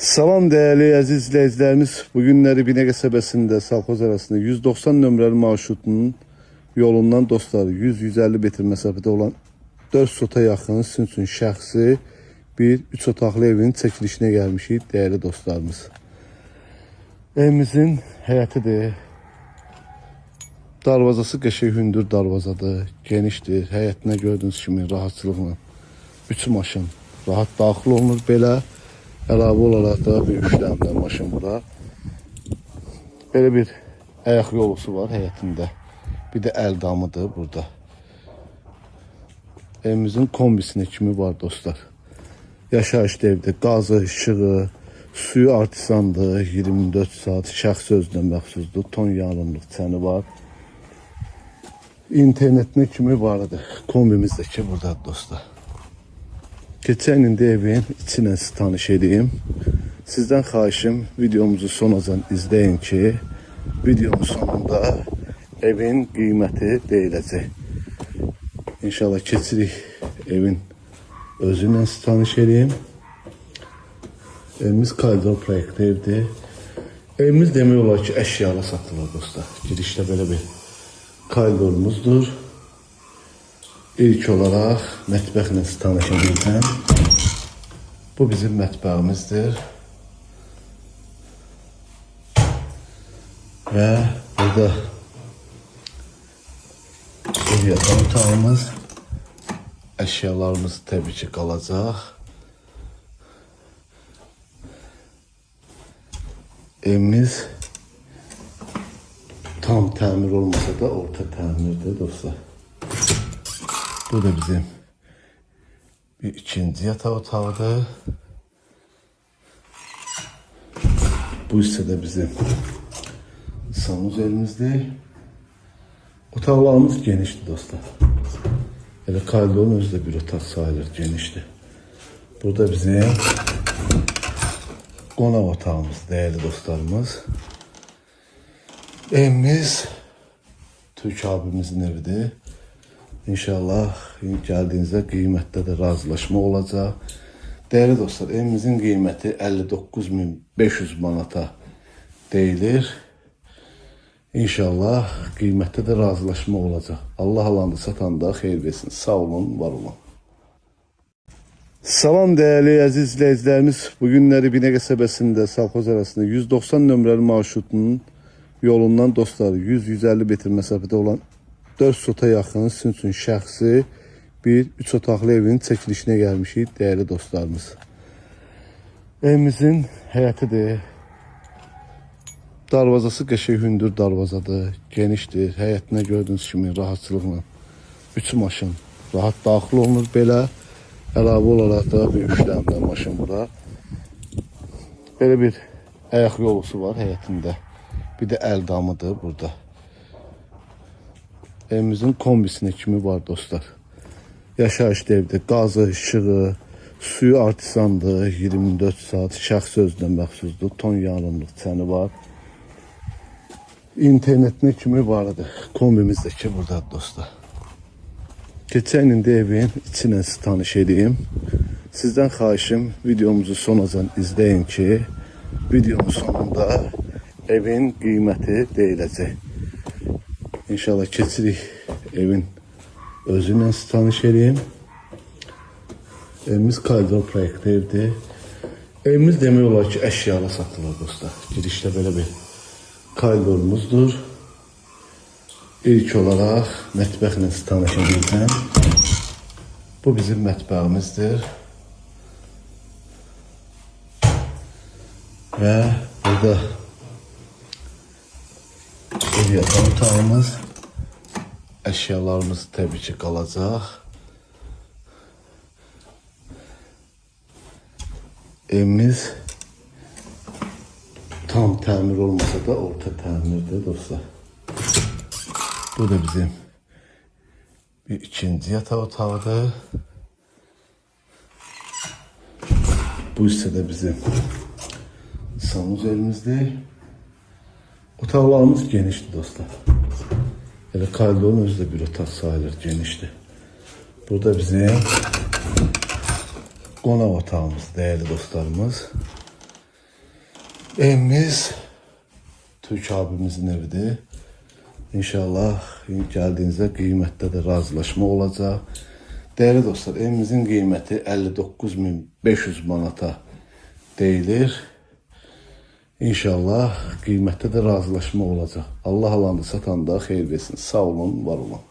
Salam değerli əziz izləyicilərimiz. Bugünləri Binəqə qəsəbəsində Salxoz arasında 190 nömrəli marşrutunun yolundan dostlar 100-150 metr məsafədə olan 4 sota yaxın sizin üçün şəxsi bir 3 otaqlı evin çəkilişinə gəlmişik değerli dostlarımız. Evimizin həyətidir. Darvazası qəşəng hündür darvazadır, genişdir. Həyətinə gördüyünüz kimi rahatçılıqla 3 maşın rahat daxil olunur belə. Əlavə olaraq da bir 3 dənə də maşın bura. Belə bir ayaq yolusu var həyətində. Bir də əl damıdır burada. Evimizin kombisine kimi var dostlar. Yaşayışlı evdir. Qazı, işığı, suyu artisandır. 24 saat şəxs özünə məxsusdur. Ton yanımlıq çəni var. İnternetinə kimi vardır. Kombimizdəki burada dostlar. Keçən indi evin içinə sizi tanış edeyim. Sizdən xahişim videomuzu sonacan izləyin ki, videonun sonunda evin qiyməti deyiləcək. İnşallah keçirik evin özüyle sizi tanış edeyim. Evimiz koridor proyektli evdir. Evimiz demək olar ki, əşyalar satılır dostlar. Girişdə belə bir koridorumuzdur. İlk olarak mətbəxlə sizi tanış edəcəm. Bu bizim mətbəximizdir. Və burada bir yataq otağımız. Əşyalarımız təbii ki qalacaq. Evimiz tam təmir olmasa da orta təmirdir dostlar. Bu da bizim bir ikinci yataq otağıdır. Bu hissədə bizim sanuzelimizdir. Otaqlarımız genişdir dostlar. Elə koridorun özü də bir otaq sayılır, genişdir. Burada bizim qonaq otağımız, değerli dostlarımız. Evimiz Türk abimizin evidir. İnşallah geldiğinizde qiymətdə də razılaşma olacaq. Değerli dostlar, evimizin qiyməti 59.500 manata deyilir. İnşallah qiymətdə də razılaşma olacaq. Allah alandı satanda xeyir versin. Sağ olun, var olun. Salam değerli əziz izləyicilərimiz. Bugünləri Binəqə qəsəbəsində Salxoz arasında 190 nömrəli marşrutunun yolundan dostlar 100-150 metr məsafədə olan 4 sota yaxın sizin üçün şəxsi bir 3 otaqlı evin çəkilişinə gəlmişik değerli dostlarımız. Evimizin həyətidir. Darvazası qəşəng hündür darvazadır, genişdir. Həyətinə gördüyünüz kimi rahatçılıqla 3 maşın rahat daxil olunur belə. Əlavə olaraq da bir 3 dənə də maşın bura. Belə bir ayaq yolusu var həyətində. Bir də əl damıdır burada. Evimizin kombisine kimi var dostlar. Yaşayışlı evdir. Qazı, işığı, suyu artisandır. 24 saat şəxs özünə məxsusdur. Ton yanımlıq çəni var. İnternetinə kimi vardır. Kombimizdəki burada dostlar. Keçən indi evin içinə sizi tanış edeyim. Sizdən xahişim videomuzu sonacan izləyin ki, videonun sonunda evin qiyməti deyiləcək. İnşallah keçirik evin özüyle sizi tanış edeyim. Evimiz koridor proyektli evdir. Evimiz demək olar ki, əşyalar satılır dostlar. Girişdə belə bir koridorumuzdur. İlk olarak mətbəxlə sizi tanış edəcəm. Bu bizim mətbəximizdir. Və burada bir yataq otağımız. Əşyalarımız təbii ki qalacaq. Evimiz tam təmir olmasa da orta təmirdir dostlar. Bu da bizim bir ikinci yataq otağıdır. Bu hissədə bizim sanuzelimizdir. Otaqlarımız genişdir dostlar. Elə koridorun özü də bir otaq sayılır, genişdir. Burada bizim qonaq otağımız, değerli dostlarımız. Evimiz Türk abimizin evidir. İnşallah geldiğinizde qiymətdə də razılaşma olacaq. Değerli dostlar, evimizin qiyməti 59.500 manata deyilir. İnşallah qiymətdə də razılaşma olacaq. Allah alanı satanda xeyir versin. Sağ olun, var olun.